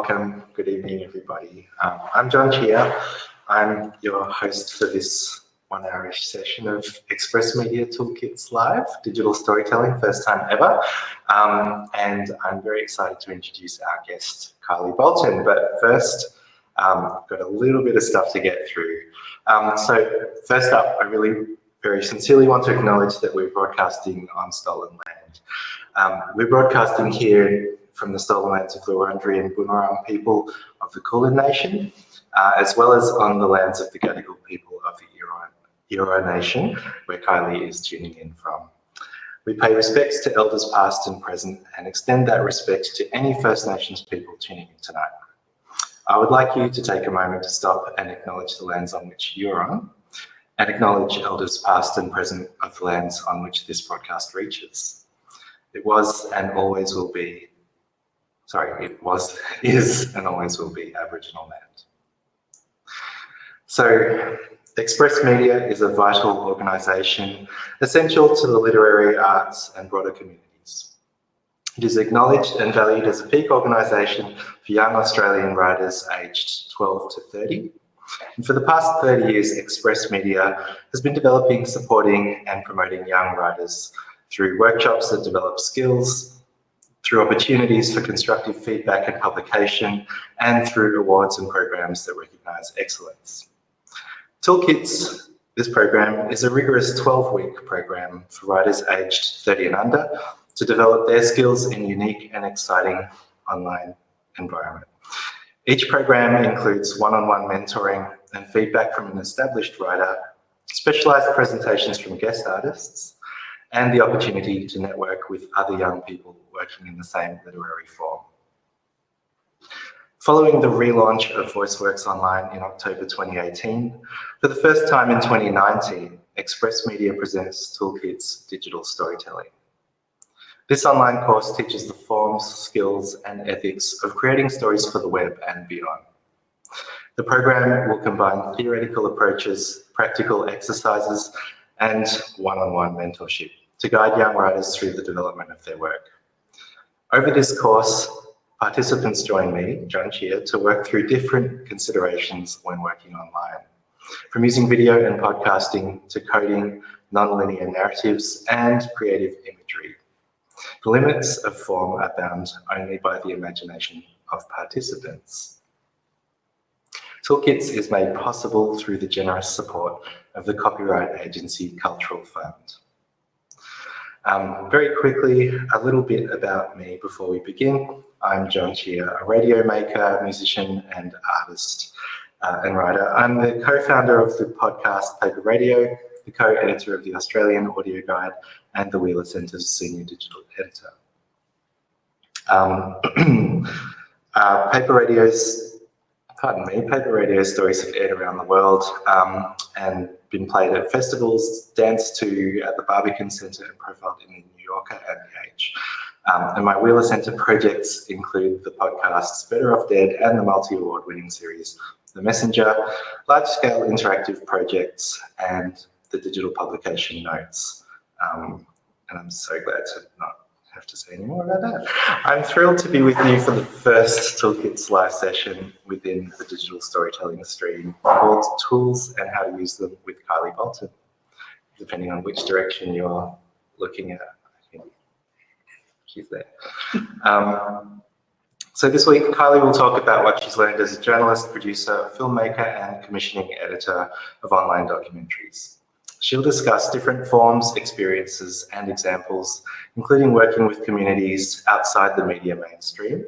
welcome. Good evening, everybody. I'm John Chia. I'm your host for this one-hour-ish session of Express Media Toolkits Live, digital storytelling, first time ever. And I'm very excited to introduce our guest, Kylie Boltin. But first, I've got a little bit of stuff to get through. So first up, I really very sincerely want to acknowledge that we're broadcasting on stolen land. We're broadcasting here from the stolen lands of the Wurundjeri and Boon Wurrung people of the Kulin Nation, as well as on the lands of the Gadigal people of the Eora Nation, where Kylie is tuning in from. We pay respects to elders past and present and extend that respect to any First Nations people tuning in tonight. I would like you to take a moment to stop and acknowledge the lands on which you're on, and acknowledge elders past and present of the lands on which this broadcast reaches. It was and always will be, is and always will be Aboriginal land. So, Express Media is a vital organisation essential to the literary arts and broader communities. It is acknowledged and valued as a peak organisation for young Australian writers aged 12 to 30. And for the past 30 years, Express Media has been developing, supporting and promoting young writers through workshops that develop skills, through opportunities for constructive feedback and publication, and through awards and programs that recognise excellence. Toolkits, this program, is a rigorous 12-week program for writers aged 30 and under to develop their skills in unique and exciting online environment. Each program includes one-on-one mentoring and feedback from an established writer, specialised presentations from guest artists, and the opportunity to network with other young people working in the same literary form. Following the relaunch of VoiceWorks Online in October 2018, for the first time in 2019, Express Media presents Toolkits Digital Storytelling. This online course teaches the forms, skills, and ethics of creating stories for the web and beyond. The program will combine theoretical approaches, practical exercises, and one-on-one mentorship to guide young writers through the development of their work. Over this course, participants join me, John Chia, to work through different considerations when working online, from using video and podcasting to coding, non-linear narratives, and creative imagery. The limits of form are bound only by the imagination of participants. Toolkits is made possible through the generous support of the copyright agency Cultural Fund. Very quickly, a little bit about me before we begin. I'm John Chia, a radio maker, musician, and artist and writer. I'm the co-founder of the podcast Paper Radio, the co-editor of the Australian Audio Guide, and the Wheeler Centre's senior digital editor. Paper radio stories have aired around the world and been played at festivals, danced to at the Barbican Centre and profiled in the New Yorker and The Age. And my Wheeler Centre projects include the podcasts Better Off Dead and the multi-award winning series The Messenger, large-scale interactive projects, and the digital publication Notes. And I'm so glad to not have to say any more about that. I'm thrilled to be with you for the first Toolkits live session within the digital storytelling stream called Tools and How to Use Them with Kylie Boltin, depending on which direction you're looking at. I think she's there. So this week, Kylie will talk about what she's learned as a journalist, producer, filmmaker, and commissioning editor of online documentaries. She'll discuss different forms, experiences, and examples, including working with communities outside the media mainstream,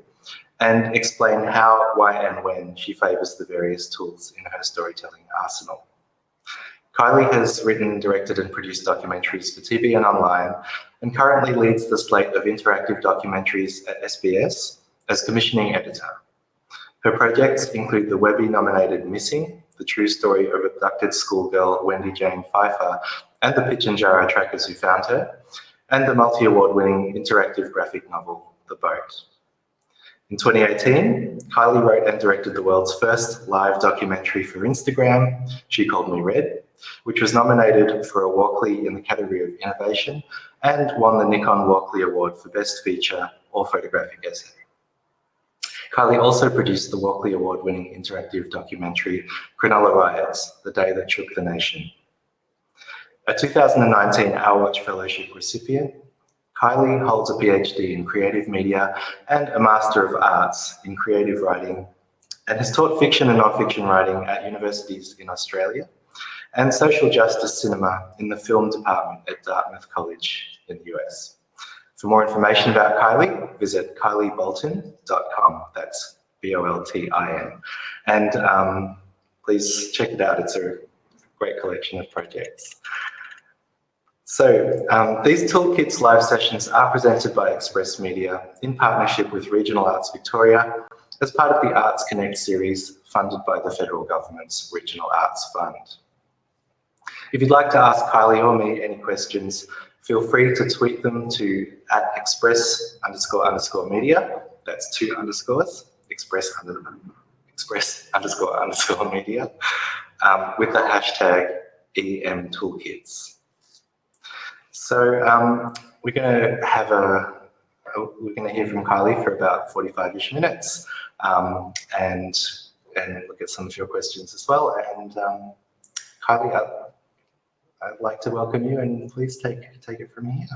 and explain how, why, and when she favours the various tools in her storytelling arsenal. Kylie has written, directed, and produced documentaries for TV and online, and currently leads the slate of interactive documentaries at SBS as commissioning editor. Her projects include the Webby-nominated Missing, the true story of abducted schoolgirl Wendy Jane Pfeiffer and the Pitjantjatjara trackers who found her, and the multi-award-winning interactive graphic novel, The Boat. In 2018, Kylie wrote and directed the world's first live documentary for Instagram, She Called Me Red, which was nominated for a Walkley in the category of Innovation and won the Nikon Walkley Award for Best Feature or Photographic Essay. Kylie also produced the Walkley Award-winning interactive documentary Cronulla Riots, The Day That Shook the Nation. A 2019 Our Watch Fellowship recipient, Kylie holds a PhD in creative media and a Master of Arts in creative writing, and has taught fiction and non-fiction writing at universities in Australia and social justice cinema in the film department at Dartmouth College in the US. For more information about Kylie, visit kylieboltin.com. That's Boltin. And please check it out. It's a great collection of projects. So these Toolkits live sessions are presented by Express Media in partnership with Regional Arts Victoria as part of the Arts Connect series funded by the Federal Government's Regional Arts Fund. If you'd like to ask Kylie or me any questions, feel free to tweet them to @express__media. That's 2 underscores, express__media, with the hashtag EMToolkits. So we're going to hear from Kylie for about 45-ish minutes, and look at some of your questions as well. And Kylie, I'd like to welcome you, and please take it from here.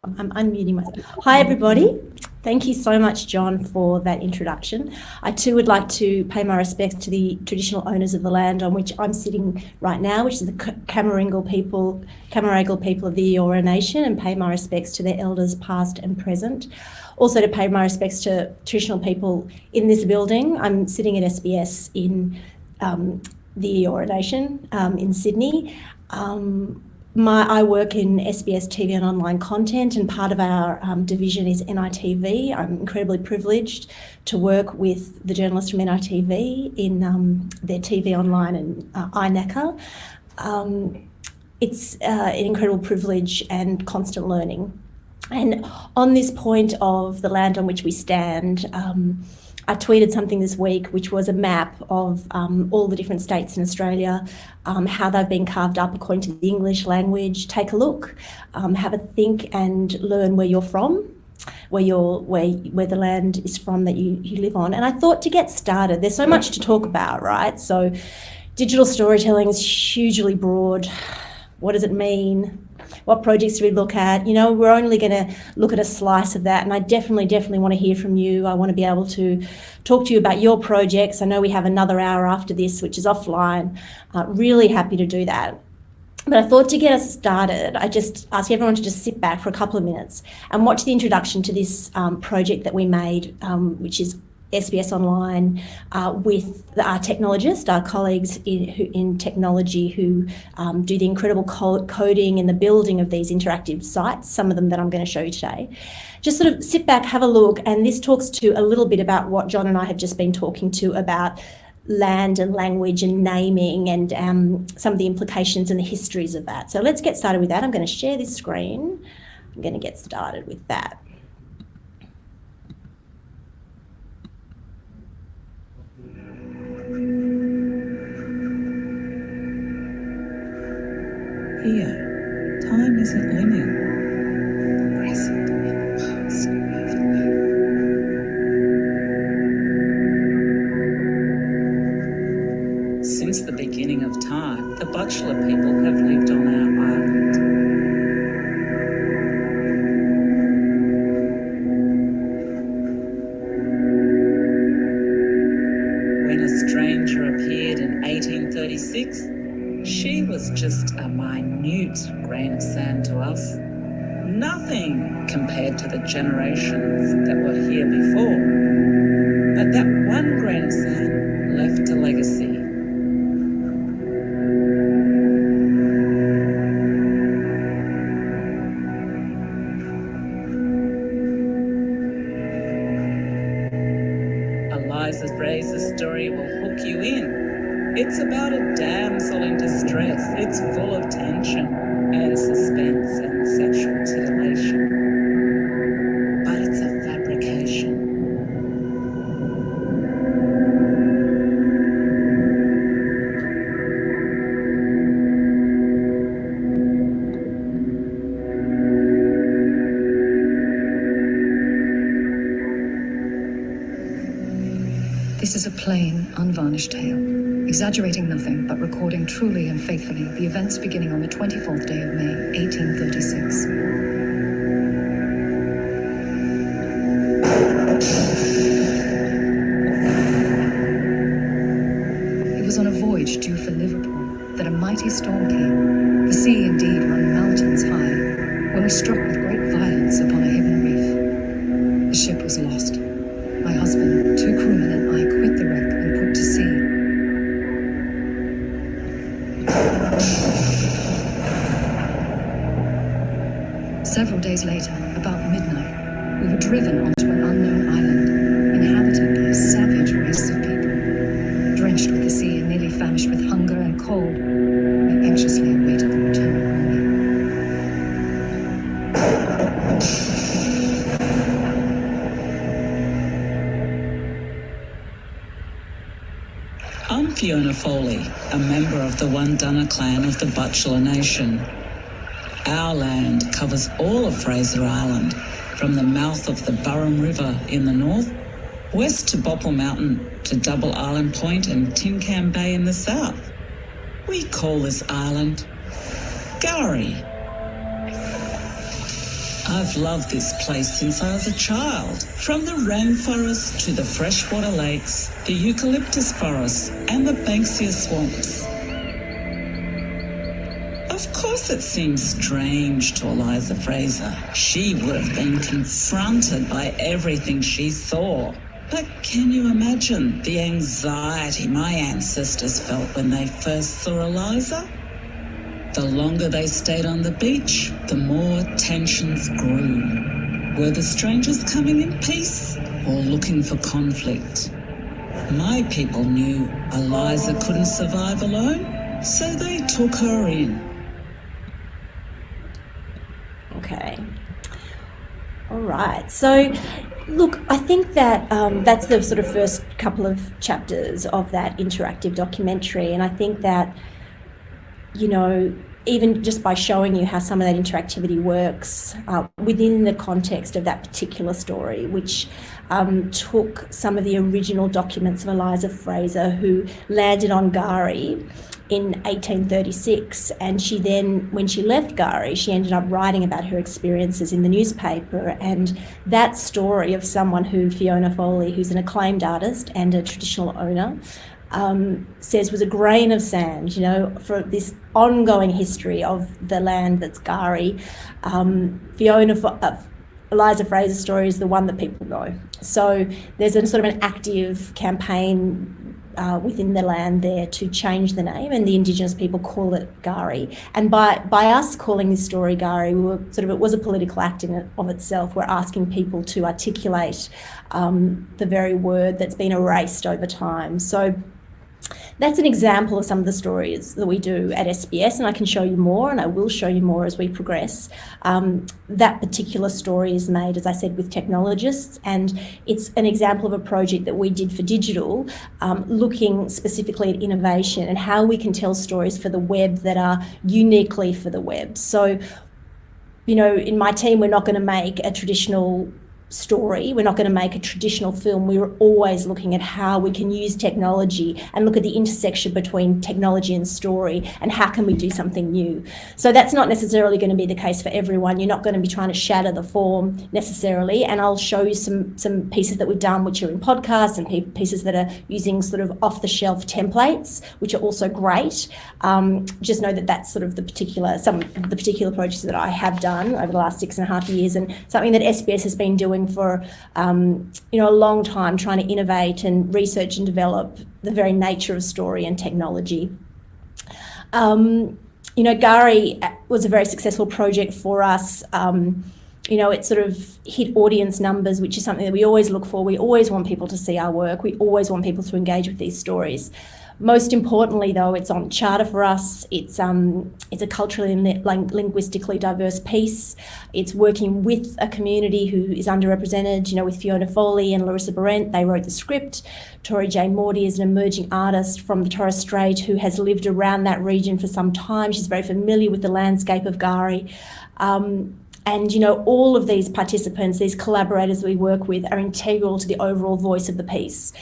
I'm unmuting myself. Hi, everybody. Thank you so much, John, for that introduction. I too would like to pay my respects to the traditional owners of the land on which I'm sitting right now, which is the Camaragal people of the Eora Nation, and pay my respects to their elders past and present. Also to pay my respects to traditional people in this building. I'm sitting at SBS in the Eora Nation in Sydney. I work in SBS TV and online content, and part of our division is NITV. I'm incredibly privileged to work with the journalists from NITV in their TV online and INACA. It's an incredible privilege and constant learning. And on this point of the land on which we stand, I tweeted something this week, which was a map of all the different states in Australia, how they've been carved up according to the English language. Take a look, have a think, and learn where you're from, where the land is from that you live on. And I thought, to get started, there's so much to talk about, right? So digital storytelling is hugely broad. What does it mean? What projects do we look at? You know, we're only going to look at a slice of that, and I definitely want to hear from you. I want to be able to talk to you about your projects. I know we have another hour after this, which is offline. Really happy to do that. But I thought, to get us started, I just ask everyone to just sit back for a couple of minutes and watch the introduction to this project that we made, which is SBS Online, with our technologists, our colleagues in technology who do the incredible coding and the building of these interactive sites, some of them that I'm going to show you today. Just sort of sit back, have a look, and this talks to a little bit about what John and I have just been talking to about land and language and naming, and some of the implications and the histories of that. So let's get started with that. I'm going to share this screen. I'm going to get started with that. Here, time isn't linear. Present and past overlap. Since the beginning of time, the Butchulla people have lived on our island. When a stranger appeared in 1836, she was just a minute grain of sand to us. Nothing compared to the generations that were here before. But that one grain of sand left a legacy. Eliza Fraser's story will hook you in. It's about a damsel in distress. It's full of tension and suspense and sexual titillation. But it's a fabrication. This is a plain, unvarnished tale, exaggerating nothing but recording truly and faithfully the events beginning on the 24th day of May, 1836. It was on a voyage due for Liverpool that a mighty storm came. The sea indeed run mountains high, when we struck with great violence upon a hidden reef. The ship was lost. My husband, 2 crewmen and I quit the wreck and put to sea. Several days later, about midnight, we were driven onto an unknown island, inhabited by a savage race of people. Drenched with the sea and nearly famished with hunger and cold, we anxiously awaited the return of morning. I'm Fiona Foley, a member of the Wurundjeri clan of the Kulin Nation. Our land covers all of Fraser Island, from the mouth of the Burrum River in the north, west to Bopple Mountain to Double Island Point and Tin Can Bay in the south. We call this island Gari. I've loved this place since I was a child. From the rainforest to the freshwater lakes, the eucalyptus forests and the Banksia swamps. Of course it seems strange to Eliza Fraser. She would have been confronted by everything she saw. But can you imagine the anxiety my ancestors felt when they first saw Eliza? The longer they stayed on the beach, the more tensions grew. Were the strangers coming in peace or looking for conflict? My people knew Eliza couldn't survive alone, so they took her in. Okay. All right. So, look, I think that that's the sort of first couple of chapters of that interactive documentary. And I think that, you know, even just by showing you how some of that interactivity works within the context of that particular story, which took some of the original documents of Eliza Fraser, who landed on Gari in 1836, and she then, when she left Gari, she ended up writing about her experiences in the newspaper. And that story of someone who, Fiona Foley, who's an acclaimed artist and a traditional owner, says was a grain of sand, you know, for this ongoing history of the land that's Gari. Eliza Fraser's story is the one that people know. So there's a sort of an active campaign within the land there to change the name, and the Indigenous people call it Gari. And by us calling this story Gari, we were it was a political act in of itself. We're asking people to articulate the very word that's been erased over time. So that's an example of some of the stories that we do at SBS, and I can show you more, and I will show you more as we progress. That particular story is made, as I said, with technologists, and it's an example of a project that we did for digital, looking specifically at innovation and how we can tell stories for the web that are uniquely for the web. So, you know, in my team, we're not going to make a traditional story. We're not going to make a traditional film. We were always looking at how we can use technology and look at the intersection between technology and story, and how can we do something new. So that's not necessarily going to be the case for everyone. You're not going to be trying to shatter the form necessarily, and I'll show you some pieces that we've done which are in podcasts, and pieces that are using sort of off-the-shelf templates, which are also great. Just know that that's sort of some of the particular projects that I have done over the last 6.5 years, and something that SBS has been doing for a long time, trying to innovate and research and develop the very nature of story and technology. Gari was a very successful project for us. It sort of hit audience numbers, which is something that we always look for. We always want people to see our work. We always want people to engage with these stories. Most importantly, though, it's on charter for us. It's a culturally and linguistically diverse piece. It's working with a community who is underrepresented, with Fiona Foley and Larissa Barrett. They wrote the script. Tori J. Morty is an emerging artist from the Torres Strait who has lived around that region for some time. She's very familiar with the landscape of Gari. And, you know, all of these participants, these collaborators we work with are integral to the overall voice of the piece.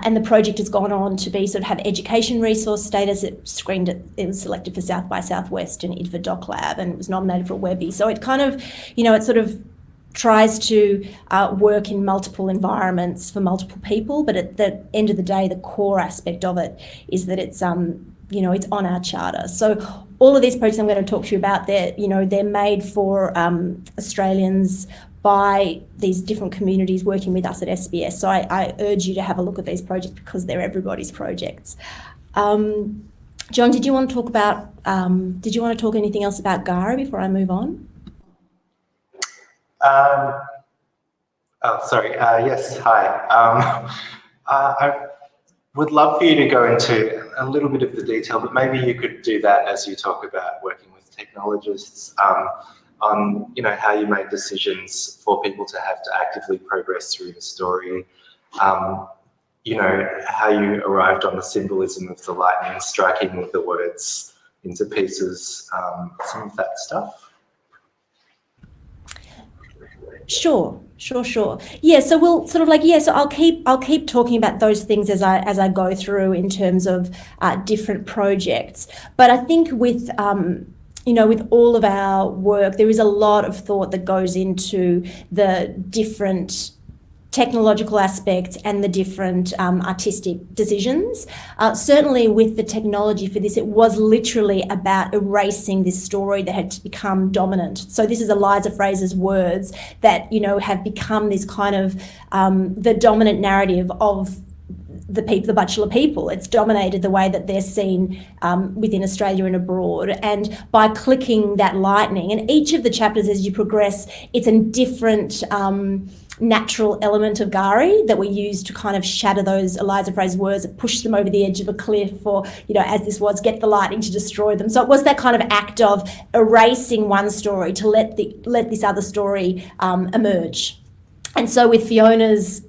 And the project has gone on to be sort of have education resource status. It was selected for South by Southwest and IDFA Doc Lab, and it was nominated for a Webby. So it kind of, you know, it sort of tries to work in multiple environments for multiple people, but at the end of the day, the core aspect of it is that it's, you know, it's on our charter. So all of these projects I'm going to talk to you about, they're made for Australians by these different communities working with us at SBS. So I urge you to have a look at these projects because they're everybody's projects. John, did you want to talk anything else about Gara before I move on? Yes, hi. I would love for you to go into a little bit of the detail, but maybe you could do that as you talk about working with technologists, on, you know, how you made decisions for people to have to actively progress through the story, you know, how you arrived on the symbolism of the lightning striking with the words into pieces, some of that stuff. Sure. Yeah, so we'll sort of like, yeah, so I'll keep talking about those things as I go through in terms of different projects. But I think with you know, with all of our work, there is a lot of thought that goes into the different technological aspects and the different artistic decisions. Certainly with the technology for this, it was literally about erasing this story that had become dominant. So this is Eliza Fraser's words that, you know, have become this kind of the dominant narrative of the Bachelor people. It's dominated the way that they're seen within Australia and abroad. And by clicking that lightning, and each of the chapters as you progress, it's a different natural element of Gari that we use to kind of shatter those Eliza Fraser words, push them over the edge of a cliff, or, you know, as this was, get the lightning to destroy them. So it was that kind of act of erasing one story to let this other story emerge. And so with Fiona's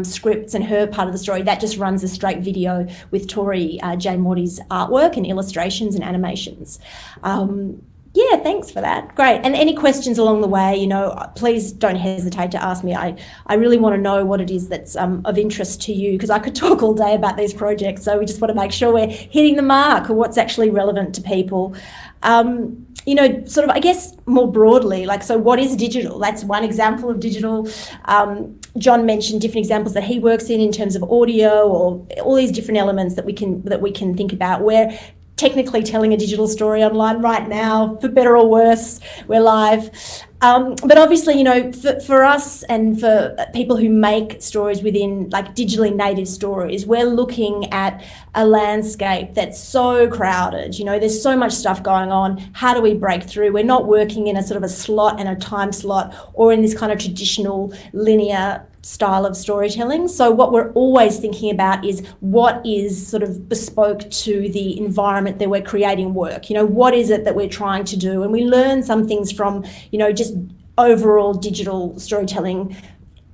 scripts and her part of the story, that just runs a straight video with Tori J. Morty's artwork and illustrations and animations. Yeah, thanks for that. Great. And any questions along the way, you know, please don't hesitate to ask me. I really want to know what it is that's of interest to you, because I could talk all day about these projects. So we just want to make sure we're hitting the mark or what's actually relevant to people. You know, sort of, I guess, more broadly, like, so what is digital? That's one example of digital. John mentioned different examples that he works in terms of audio, or all these different elements that we can think about. We're technically telling a digital story online right now, for better or worse. We're live. But obviously, you know, for us and for people who make stories within like digitally native stories, we're looking at a landscape that's so crowded. You know, there's so much stuff going on. How do we break through? We're not working in a sort of a slot and a time slot, or in this kind of traditional linear style of storytelling. So what we're always thinking about is what is sort of bespoke to the environment that we're creating work. You know, what is it that we're trying to do? And we learn some things from, you know, just overall digital storytelling,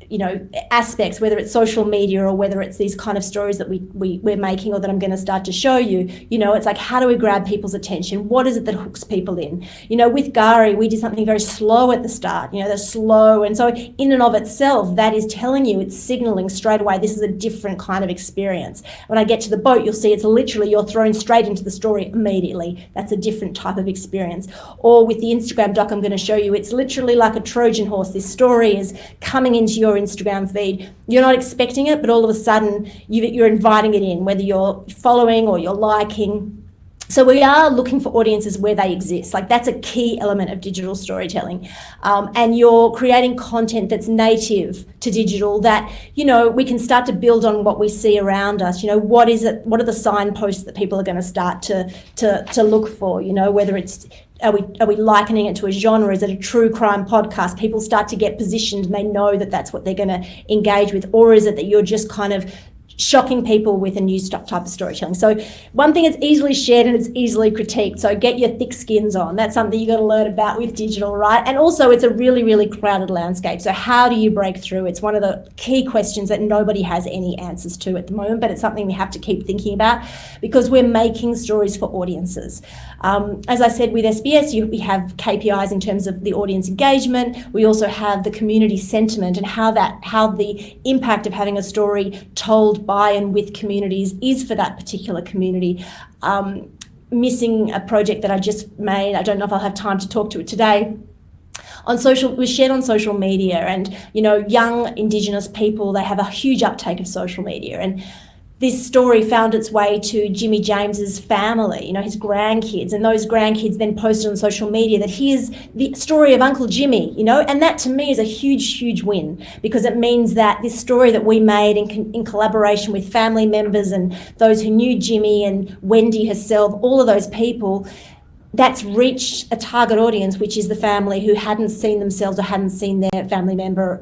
you know, aspects, whether it's social media or whether it's these kind of stories that we're making, or that I'm going to start to show you. You know, it's like, how do we grab people's attention? What is it that hooks people in? You know, with Gari, we did something very slow at the start. You know, they're slow, and so in and of itself, that is telling you, it's signaling straight away, this is a different kind of experience. When I get to the boat, you'll see it's literally, you're thrown straight into the story immediately. That's a different type of experience. Or with the Instagram doc I'm going to show you, it's literally like a Trojan horse. This story is coming into your Instagram feed. You're not expecting it, but all of a sudden you're inviting it in, whether you're following or you're liking. So we are looking for audiences where they exist. Like, that's a key element of digital storytelling. And you're creating content that's native to digital, that, you know, we can start to build on what we see around us. You know, what is it? What are the signposts that people are going to start to look for? You know, whether it's, are we likening it to a genre? Is it a true crime podcast? People start to get positioned and they know that that's what they're going to engage with. Or is it that you're just kind of shocking people with a new type of storytelling. So one thing is easily shared and it's easily critiqued. So get your thick skins on. That's something you got to learn about with digital, right? And also it's a really, really crowded landscape. So how do you break through? It's one of the key questions that nobody has any answers to at the moment, but it's something we have to keep thinking about because we're making stories for audiences. As I said, with SBS, we have KPIs in terms of the audience engagement. We also have the community sentiment and how the impact of having a story told by and with communities is for that particular community. Missing a project that I just made, I don't know if I'll have time to talk to it today, was shared on social media, and young Indigenous people, they have a huge uptake of social media, and this story found its way to Jimmy James's family, his grandkids, and those grandkids then posted on social media that here's the story of Uncle Jimmy, and that to me is a huge, huge win, because it means that this story that we made in collaboration with family members and those who knew Jimmy and Wendy herself, all of those people, that's reached a target audience, which is the family who hadn't seen themselves or hadn't seen their family member,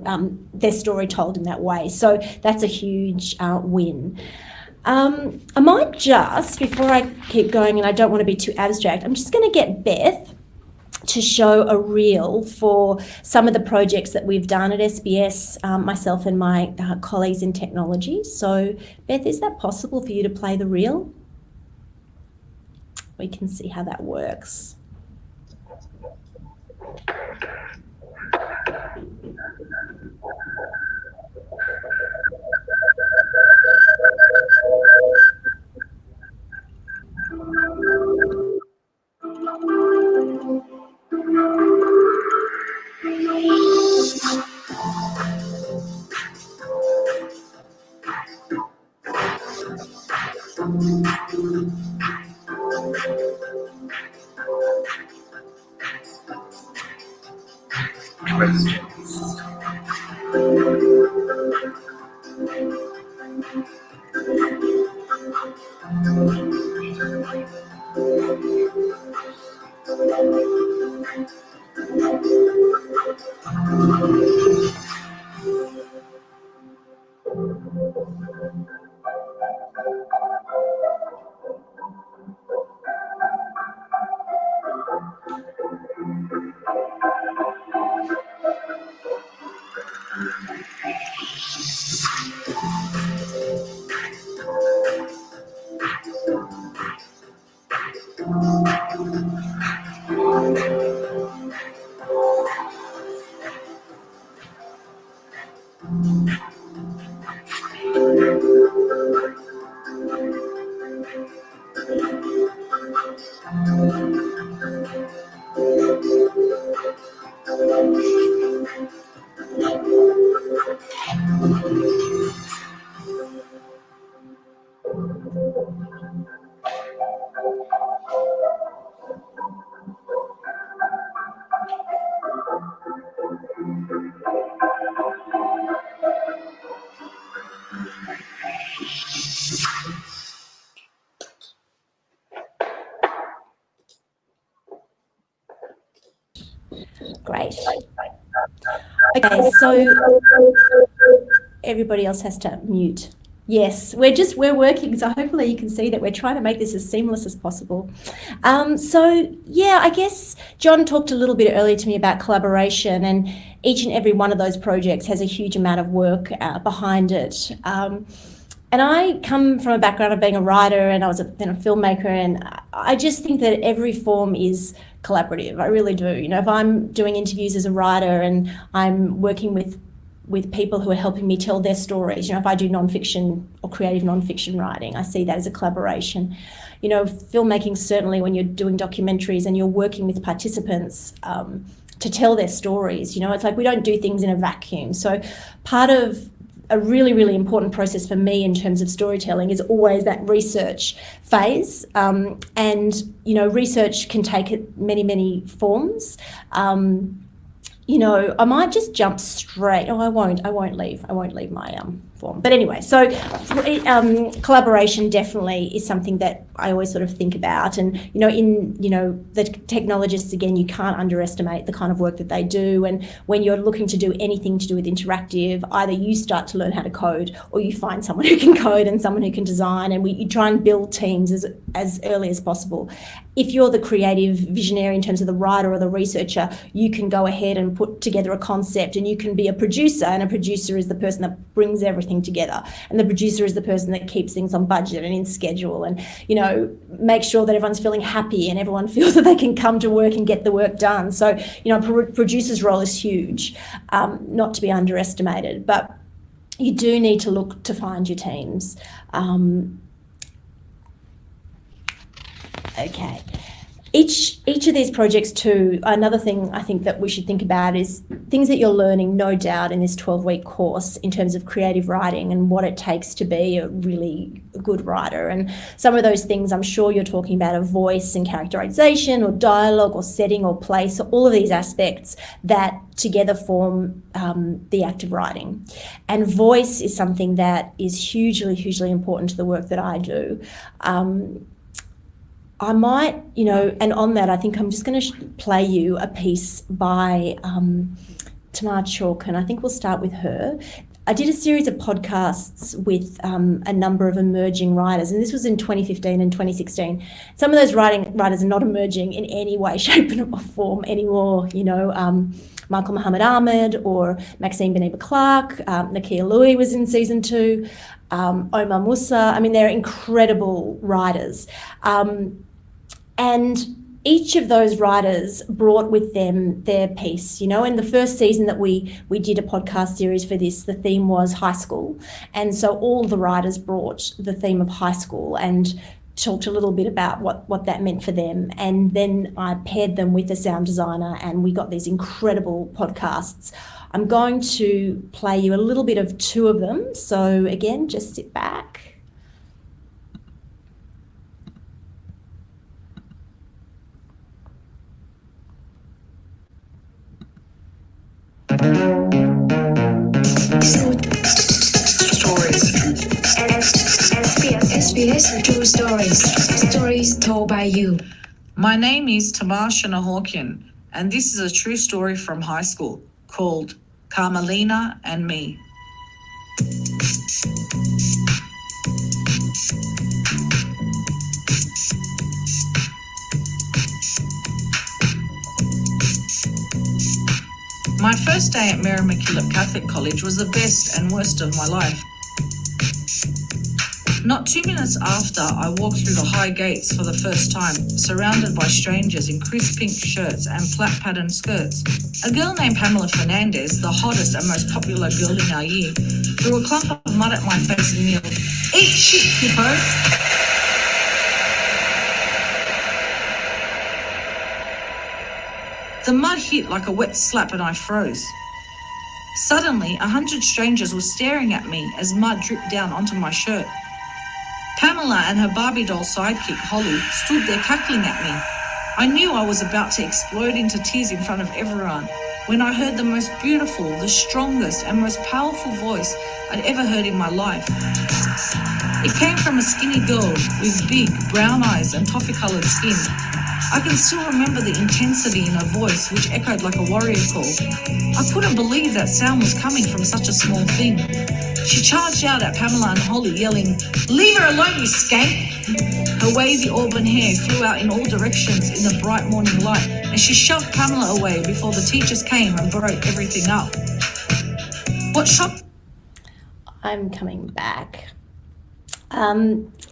their story told in that way. So that's a huge win. I might just, before I keep going, and I don't want to be too abstract, I'm just going to get Beth to show a reel for some of the projects that we've done at SBS, myself and my colleagues in technology. So Beth, is that possible for you to play the reel? We can see how that works. Great. Okay, so everybody else has to mute. Yes, we're working, so hopefully you can see that we're trying to make this as seamless as possible. So yeah, I guess John talked a little bit earlier to me about collaboration, and each and every one of those projects has a huge amount of work behind it. And I come from a background of being a writer, and I was then a filmmaker, and I just think that every form is collaborative. I really do. If I'm doing interviews as a writer and I'm working with people who are helping me tell their stories, if I do nonfiction or creative nonfiction writing, I see that as a collaboration. Filmmaking, certainly when you're doing documentaries and you're working with participants to tell their stories, it's like we don't do things in a vacuum. So part of a really, really important process for me in terms of storytelling is always that research phase. And research can take many, many forms. I might just jump straight. Oh, I won't leave my form. But anyway, so collaboration definitely is something that I always sort of think about. And, the technologists, again, you can't underestimate the kind of work that they do. And when you're looking to do anything to do with interactive, either you start to learn how to code or you find someone who can code and someone who can design. And you try and build teams as early as possible. If you're the creative visionary in terms of the writer or the researcher, you can go ahead and put together a concept, and you can be a producer, and a producer is the person that brings everything together, and the producer is the person that keeps things on budget and in schedule, and make sure that everyone's feeling happy and everyone feels that they can come to work and get the work done. So producer's role is huge, not to be underestimated, but you do need to look to find your teams. Okay. Each of these projects too, another thing I think that we should think about is things that you're learning, no doubt, in this 12-week course in terms of creative writing and what it takes to be a really good writer. And some of those things I'm sure you're talking about are voice and characterization or dialogue or setting or place, or all of these aspects that together form the act of writing. And voice is something that is hugely, hugely important to the work that I do. I might, and on that, I think I'm just going to play you a piece by Tamar Chalk, and I think we'll start with her. I did a series of podcasts with a number of emerging writers, and this was in 2015 and 2016. Some of those writers are not emerging in any way, shape, or form anymore. Michael Muhammad Ahmed or Maxine Beneba Clark, Nakia Louie was in season 2, Omar Musa. I mean, they're incredible writers. And each of those writers brought with them their piece. In the first season that we did a podcast series for this, the theme was high school. And so all the writers brought the theme of high school and talked a little bit about what that meant for them. And then I paired them with a sound designer, and we got these incredible podcasts. I'm going to play you a little bit of 2 of them. So again, just sit back. SBS True Stories. Stories told by you. My name is Tamar Hawkin, and this is a true story from high school called Carmelina and Me. My first day at Mary MacKillop Catholic College was the best and worst of my life. Not 2 minutes after I walked through the high gates for the first time, surrounded by strangers in crisp pink shirts and flat patterned skirts, a girl named Pamela Fernandez, the hottest and most popular girl in our year, threw a clump of mud at my face and yelled, "Eat shit, hippo!" The mud hit like a wet slap and I froze. Suddenly, 100 strangers were staring at me as mud dripped down onto my shirt. Pamela and her Barbie doll sidekick, Holly, stood there cackling at me. I knew I was about to explode into tears in front of everyone when I heard the most beautiful, the strongest and most powerful voice I'd ever heard in my life. It came from a skinny girl with big brown eyes and toffee-coloured skin. I can still remember the intensity in her voice, which echoed like a warrior call. I couldn't believe that sound was coming from such a small thing. She charged out at Pamela and Holly, yelling, "Leave her alone, you skank!" Her wavy auburn hair flew out in all directions in the bright morning light, and she shoved Pamela away before the teachers came and broke everything up. What shocked... I'm coming back.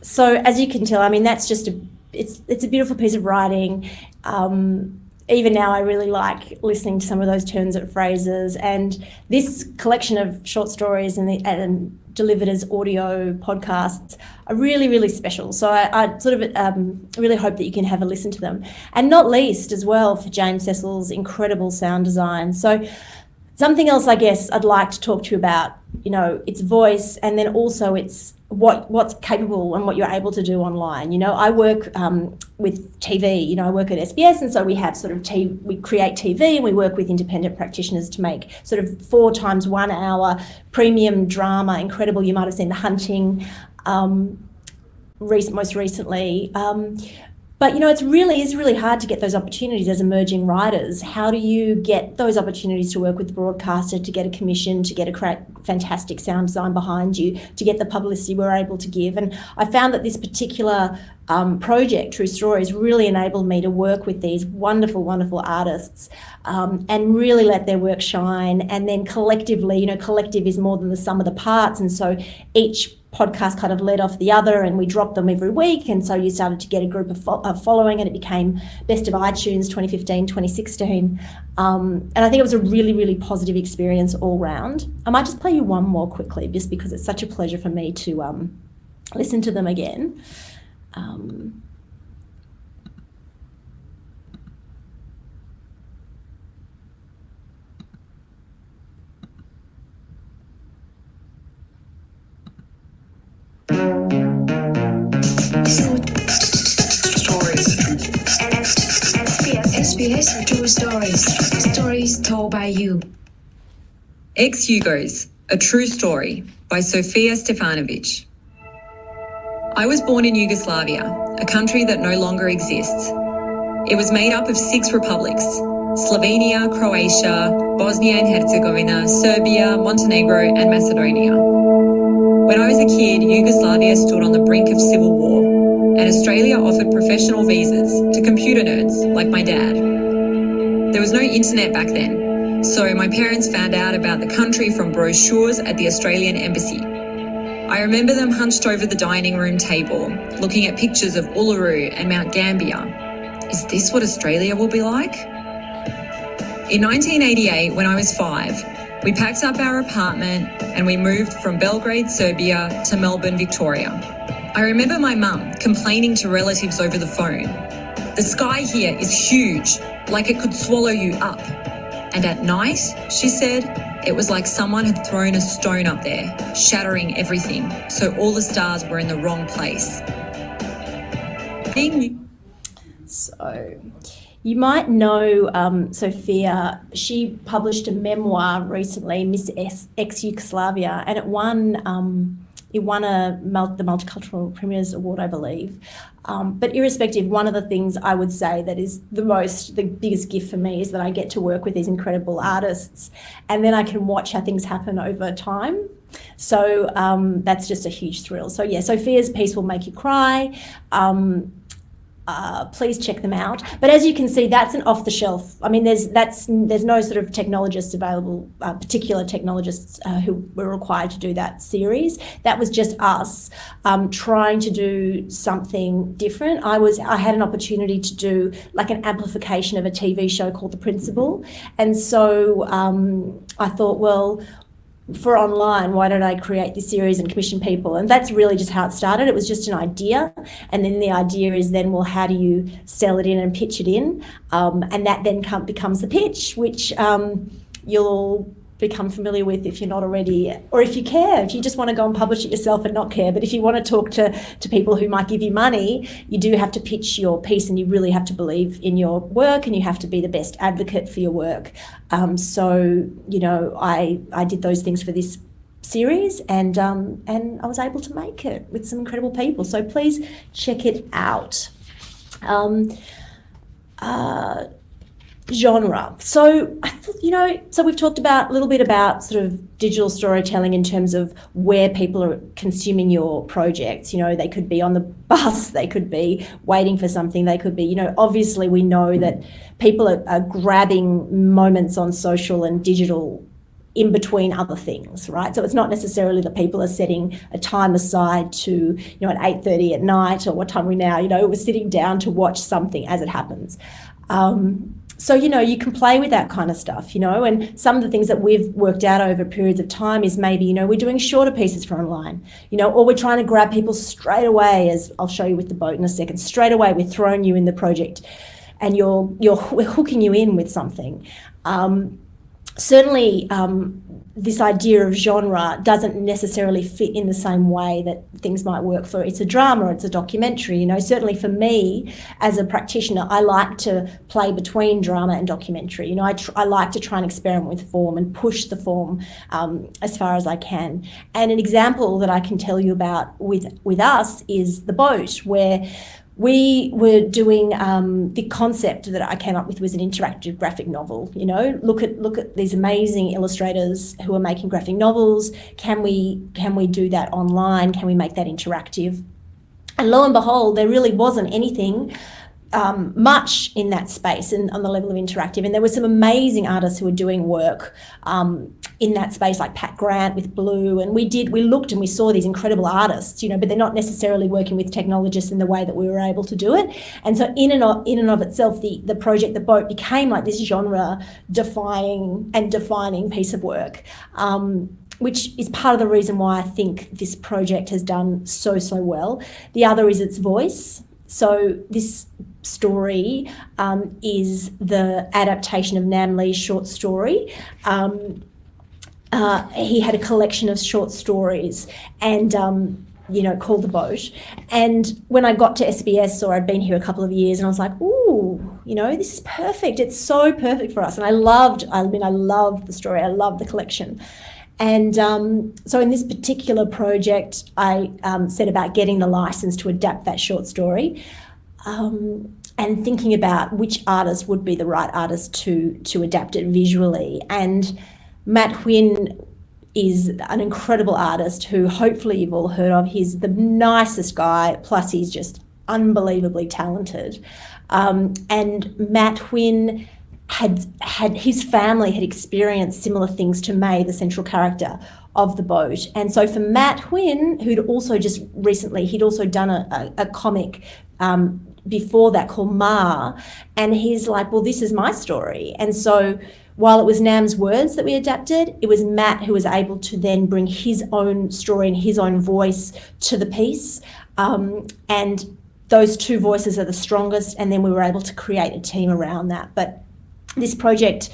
So as you can tell, I mean, that's just it's a beautiful piece of writing. Even now, I really like listening to some of those turns at phrases, and this collection of short stories and delivered as audio podcasts are really, really special. So I sort of really hope that you can have a listen to them, and not least as well for James Cecil's incredible sound design. So something else I guess I'd like to talk to you about it's voice, and then also it's what's capable and what you're able to do online. I work with TV. I work at SBS, and so we have sort of we create TV, and we work with independent practitioners to make sort of 4 times 1 hour premium drama, incredible. You might have seen The Hunting most recently. But, it is really hard to get those opportunities as emerging writers. How do you get those opportunities to work with the broadcaster, to get a commission, to get a fantastic sound design behind you, to get the publicity we're able to give? And I found that this particular project, True Stories, really enabled me to work with these wonderful, wonderful artists and really let their work shine. And then collectively, collective is more than the sum of the parts. And so each podcast kind of led off the other, and we dropped them every week, and so you started to get a group of following, and it became Best of iTunes 2015, 2016, and I think it was a really, really positive experience all round. I might just play you one more quickly, just because it's such a pleasure for me to listen to them again. SBS True Stories. Stories told by you. Ex-Yugos, A True Story by Sofia Stefanovic. I was born in Yugoslavia, a country that no longer exists. It was made up of 6 republics: Slovenia, Croatia, Bosnia and Herzegovina, Serbia, Montenegro and Macedonia. When I was a kid, Yugoslavia stood on the brink of civil war, and Australia offered professional visas to computer nerds like my dad. There was no internet back then, so my parents found out about the country from brochures at the Australian Embassy. I remember them hunched over the dining room table, looking at pictures of Uluru and Mount Gambier. Is this what Australia will be like? In 1988, when I was 5, we packed up our apartment and we moved from Belgrade, Serbia to Melbourne, Victoria. I remember my mum complaining to relatives over the phone. The sky here is huge, like it could swallow you up. And at night, she said, it was like someone had thrown a stone up there, shattering everything, so all the stars were in the wrong place. So, you might know Sofia. She published a memoir recently, Miss Ex-Yugoslavia, and it won the Multicultural Premier's Award, I believe. But irrespective, one of the things I would say that is the biggest gift for me is that I get to work with these incredible artists, and then I can watch how things happen over time. So that's just a huge thrill. So yeah, Sophia's piece will make you cry. Please check them out. But as you can see, that's an off-the-shelf. I mean, there's no sort of technologists available, particular technologists who were required to do that series. That was just us trying to do something different. I had an opportunity to do like an amplification of a TV show called The Principal, and so I thought, well, for online, why don't I create this series and commission people? And that's really just how it started. It was just an idea. And then the idea is then, well, how do you sell it in and pitch it in? And that then becomes the pitch, which you'll become familiar with if you're not already, or if you care, if you just want to go and publish it yourself and not care. But if you want to talk to people who might give you money, you do have to pitch your piece, and you really have to believe in your work, and you have to be the best advocate for your work. So, I did those things for this series, and I was able to make it with some incredible people. So please check it out. Genre. So I thought, so we've talked a little bit about sort of digital storytelling in terms of where people are consuming your projects. They could be on the bus, they could be waiting for something, they could be, obviously we know that people are grabbing moments on social and digital in between other things, right? So it's not necessarily that people are setting a time aside to, at 8:30 at night, or what time are we now, we're sitting down to watch something as it happens. So, you can play with that kind of stuff, and some of the things that we've worked out over periods of time is maybe, we're doing shorter pieces for online, or we're trying to grab people straight away, as I'll show you with the boat in a second. Straight away, we're throwing you in the project and we're hooking you in with something. certainly this idea of genre doesn't necessarily fit in the same way that things might work for it's a drama, it's a documentary. You know, certainly for me as a practitioner, I like to play between drama and documentary. You know, I like to try and experiment with form and push the form as far as I can. And an example that I can tell you about with us is The Boat, where we were doing the concept that I came up with was an interactive graphic novel. You know, look at these amazing illustrators who are making graphic novels. Can we do that online? Can we make that interactive? And lo and behold, there really wasn't anything much in that space and on the level of interactive. And there were some amazing artists who were doing work in that space, like Pat Grant with Blue. And we looked and we saw these incredible artists, you know, but they're not necessarily working with technologists in the way that we were able to do it. And so in and of itself, the project, The Boat, became like this genre defining piece of work. Which is part of the reason why I think this project has done so well. The other is its voice. So this story is the adaptation of Nam Lee's short story. He had a collection of short stories and you know, called The Boat. And when I got to SBS, or I'd been here a couple of years, and I was like, ooh, you know, this is perfect. It's so perfect for us. And I loved the story. I loved the collection. And so in this particular project, I set about getting the license to adapt that short story and thinking about which artist would be the right artist to adapt it visually. And Matt Huynh is an incredible artist who hopefully you've all heard of. He's the nicest guy, plus he's just unbelievably talented. And Matt Huynh had his family had experienced similar things to May, the central character of The Boat. And so for Matt Huynh, who'd also just recently, he'd also done a comic before that called Ma, and he's like, well, this is my story. And so while it was Nam's words that we adapted, it was Matt who was able to then bring his own story and his own voice to the piece. And those two voices are the strongest, and then we were able to create a team around that. But this project,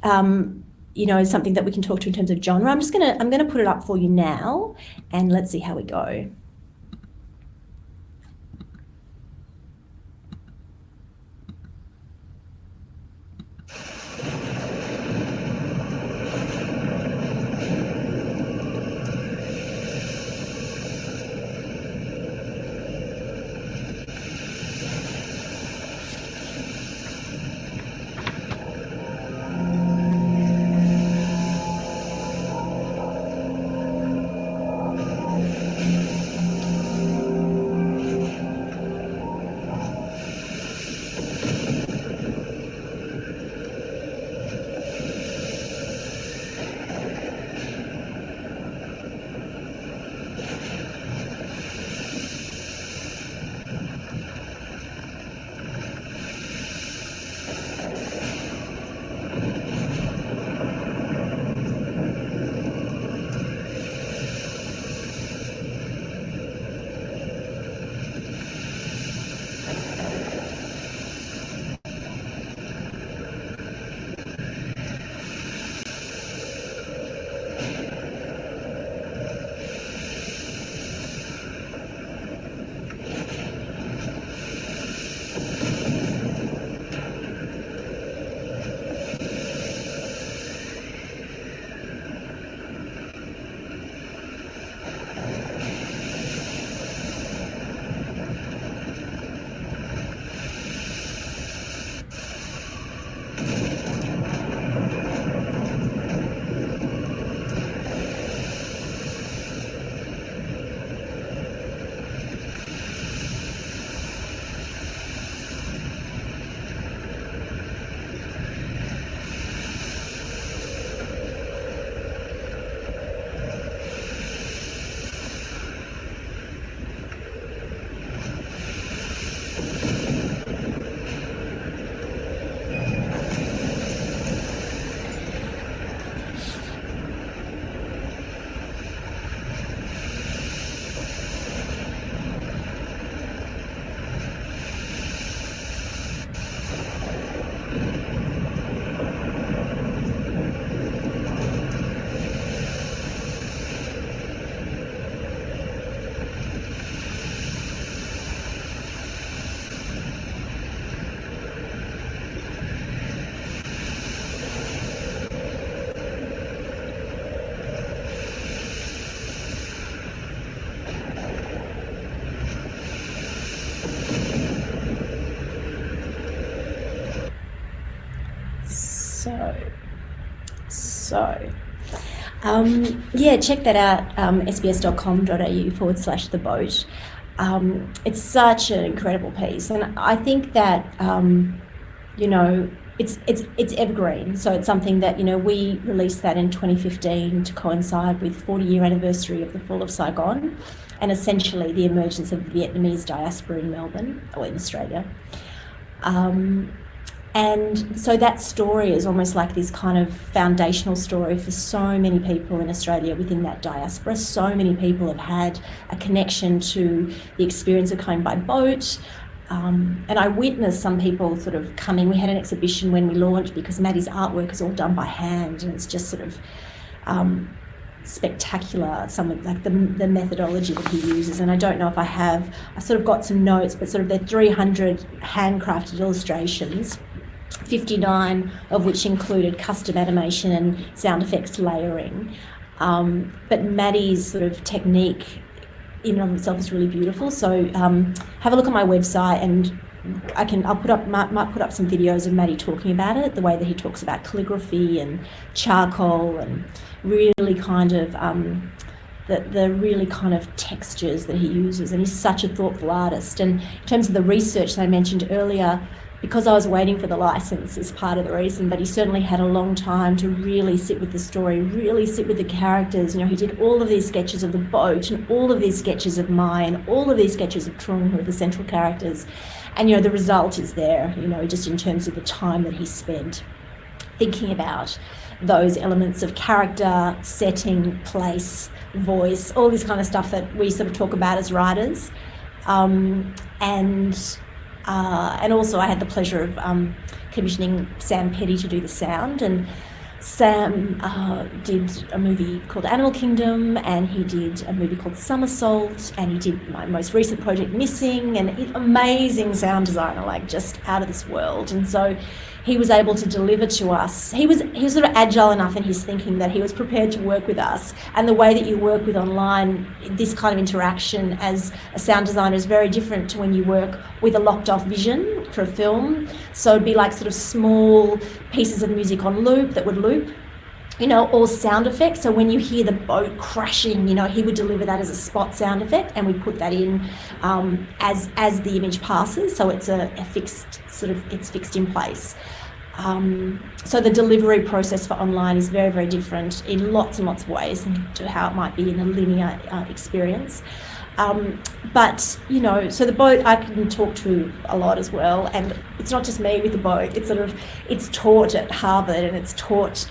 you know, is something that we can talk to in terms of genre. I'm gonna put it up for you now, and let's see how we go. Yeah, check that out, sbs.com.au/The Boat. It's such an incredible piece, and I think that it's evergreen. So it's something that we released that in 2015 to coincide with 40-year anniversary of the fall of Saigon, and essentially the emergence of the Vietnamese diaspora in Melbourne or in Australia. And so that story is almost like this kind of foundational story for so many people in Australia within that diaspora. So many people have had a connection to the experience of coming by boat. And I witnessed some people sort of coming. We had an exhibition when we launched because Maddie's artwork is all done by hand, and it's just sort of spectacular, some of like the methodology that he uses. And I don't know if I sort of got some notes, but sort of they're 300 handcrafted illustrations, 59 of which included custom animation and sound effects layering. But Maddie's sort of technique in and of itself is really beautiful. So have a look at my website, and might put up some videos of Maddie talking about it, the way that he talks about calligraphy and charcoal and really kind of the really kind of textures that he uses. And he's such a thoughtful artist. And in terms of the research that I mentioned earlier, because I was waiting for the license is part of the reason, but he certainly had a long time to really sit with the story, really sit with the characters. He did all of these sketches of the boat and all of these sketches of Mai and all of these sketches of Trung, who are the central characters. And, the result is there, just in terms of the time that he spent thinking about those elements of character, setting, place, voice, all this kind of stuff that we sort of talk about as writers. And also I had the pleasure of commissioning Sam Petty to do the sound, and Sam did a movie called Animal Kingdom, and he did a movie called Somersault, and he did my most recent project Missing, and amazing sound designer, like just out of this world. And so he was able to deliver to us. He was sort of agile enough in his thinking that he was prepared to work with us. And the way that you work with online, this kind of interaction as a sound designer is very different to when you work with a locked off vision for a film. So it'd be like sort of small pieces of music on loop that would loop, all sound effects. So when you hear the boat crashing, he would deliver that as a spot sound effect, and we put that in as the image passes. So it's a fixed it's fixed in place. So the delivery process for online is very, very different in lots and lots of ways to how it might be in a linear experience. But, so the boat I can talk to a lot as well, and it's not just me with the boat. It's taught at Harvard, and it's taught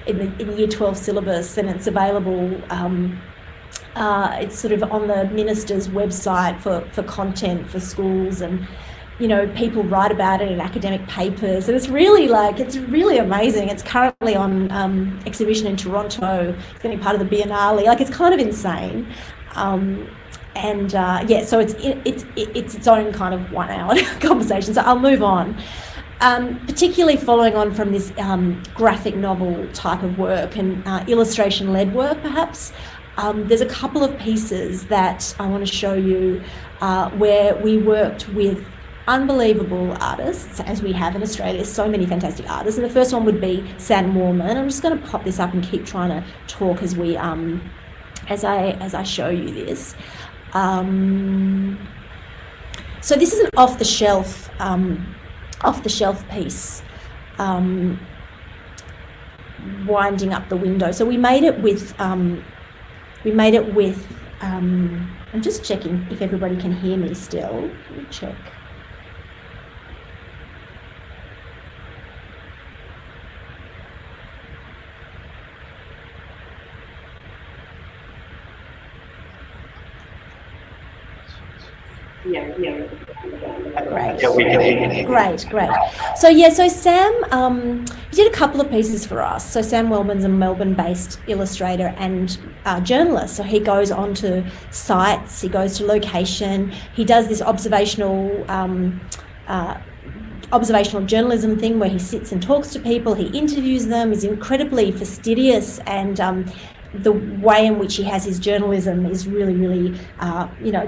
in Year 12 syllabus, and it's available. It's sort of on the minister's website for content for schools, and people write about it in academic papers, and it's really amazing. It's currently on exhibition in Toronto. It's going to be part of the Biennale. It's kind of insane. So it's its own kind of 1 hour conversation. So I'll move on. Particularly following on from this graphic novel type of work and illustration-led work, perhaps. There's a couple of pieces that I want to show you where we worked with unbelievable artists, as we have in Australia, so many fantastic artists. And the first one would be Sam Wellman. I'm just going to pop this up and keep trying to talk as we as I show you this. So this is an off-the-shelf piece, winding up the window. So we made it with I'm just checking if everybody can hear me still. Let me check. Great. So Sam, he did a couple of pieces for us. So Sam Wellman's a Melbourne-based illustrator and journalist. So he goes onto sites, he goes to location, he does this observational journalism thing where he sits and talks to people, he interviews them, he's incredibly fastidious, and the way in which he has his journalism is really, really,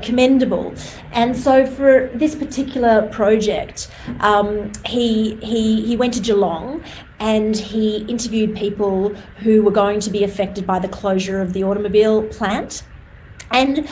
commendable. And so for this particular project, he went to Geelong and he interviewed people who were going to be affected by the closure of the automobile plant. And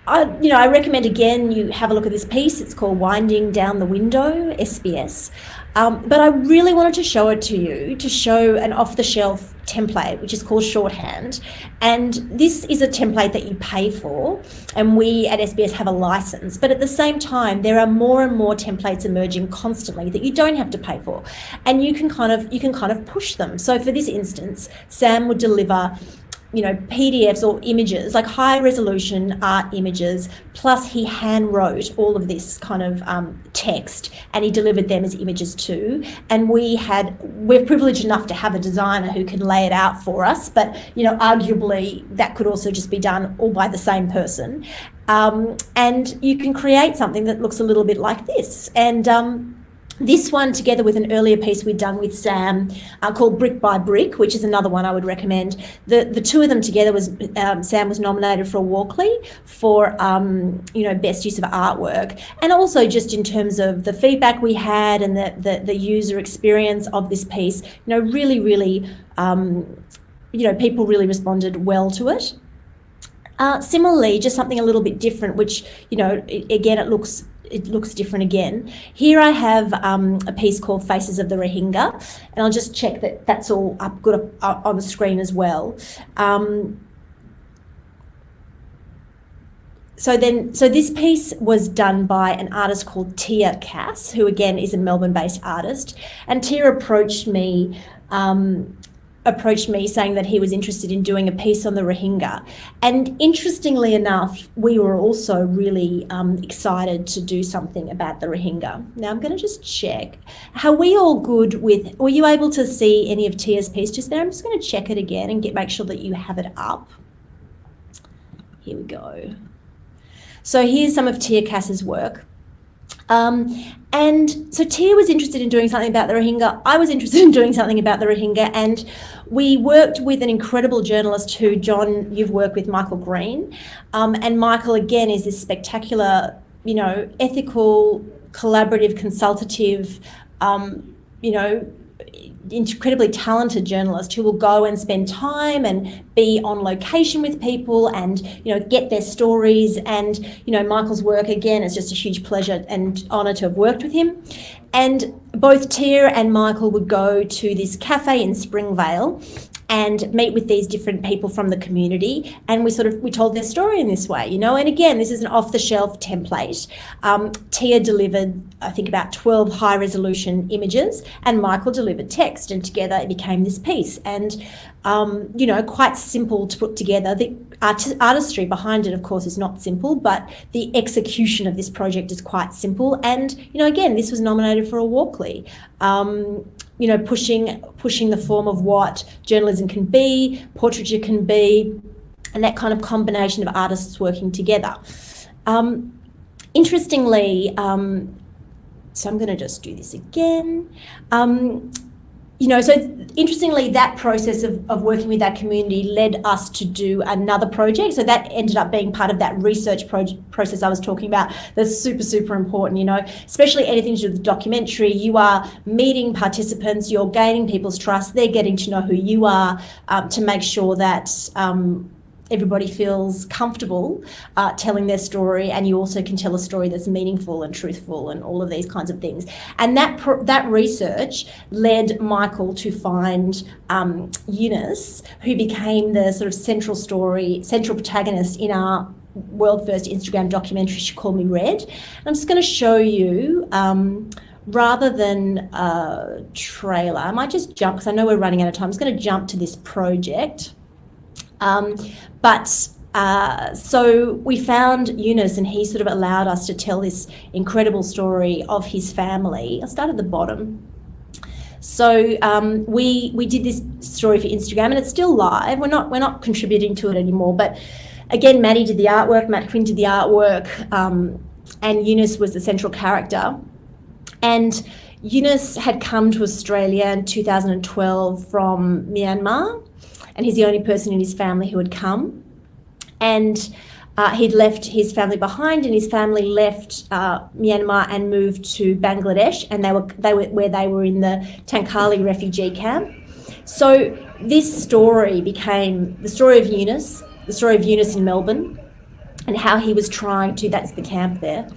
I recommend again you have a look at this piece. It's called Winding Down the Window, SBS. But I really wanted to show it to you, to show an off-the-shelf template, which is called Shorthand. And this is a template that you pay for, and we at SBS have a license. But at the same time, there are more and more templates emerging constantly that you don't have to pay for, and you can kind of push them. So for this instance, Sam would deliver PDFs or images, like high resolution art images, plus he hand wrote all of this kind of text, and he delivered them as images too. And we're privileged enough to have a designer who can lay it out for us, but arguably that could also just be done all by the same person. And you can create something that looks a little bit like this. And this one, together with an earlier piece we'd done with Sam called Brick by Brick, which is another one I would recommend. The two of them together was, Sam was nominated for a Walkley for, best use of artwork. And also just in terms of the feedback we had and the user experience of this piece, really, really, people really responded well to it. Similarly, just something a little bit different, which, again, it looks different again. Here I have a piece called Faces of the Rohingya, and I'll just check that that's all good up on the screen as well. So this piece was done by an artist called Tia Cass, who again is a Melbourne-based artist, and Tia approached me saying that he was interested in doing a piece on the Rohingya. And interestingly enough, we were also really excited to do something about the Rohingya. Now I'm going to just check. Were you able to see any of Tia's piece just there? I'm just going to check it again and make sure that you have it up. Here we go. So here's some of Tia Cass's work. And so Tia was interested in doing something about the Rohingya. I was interested in doing something about the Rohingya, and we worked with an incredible journalist who, John, you've worked with, Michael Green. And Michael, again, is this spectacular, ethical, collaborative, consultative, incredibly talented journalist who will go and spend time and be on location with people and get their stories. And Michael's work, again, is just a huge pleasure and honour to have worked with him. And both Tia and Michael would go to this cafe in Springvale and meet with these different people from the community, and we told their story in this way, and again, this is an off-the-shelf template. Tia delivered, I think, about 12 high-resolution images, and Michael delivered text, and together it became this piece. And quite simple to put together. The artistry behind it, of course, is not simple, but the execution of this project is quite simple. And again, this was nominated for a Walkley. Pushing the form of what journalism can be, portraiture can be, and that kind of combination of artists working together. Interestingly, so I'm going to just do this again. So interestingly, that process of working with that community led us to do another project. So that ended up being part of that research process I was talking about. That's super, super important, especially anything to do with documentary. You are meeting participants, you're gaining people's trust, they're getting to know who you are, to make sure that everybody feels comfortable telling their story, and you also can tell a story that's meaningful and truthful and all of these kinds of things. And that research led Michael to find Yunus, who became the sort of central protagonist in our world first Instagram documentary, She Called Me Red. And I'm just going to show you, rather than a trailer, I might just jump, because I know we're running out of time. I'm just going to jump to this project. So we found Yunus, and he sort of allowed us to tell this incredible story of his family. I'll start at the bottom. So we did this story for Instagram, and it's still live. We're not contributing to it anymore, but again, Maddie did the artwork, Matt Quinn did the artwork, and Yunus was the central character. And Yunus had come to Australia in 2012 from Myanmar. and he's the only person in his family who had come. And he'd left his family behind, and his family left Myanmar and moved to Bangladesh, and they were in the Tankali refugee camp. So this story became the story of Yunus, in Melbourne, and how he was trying to, that's the camp there,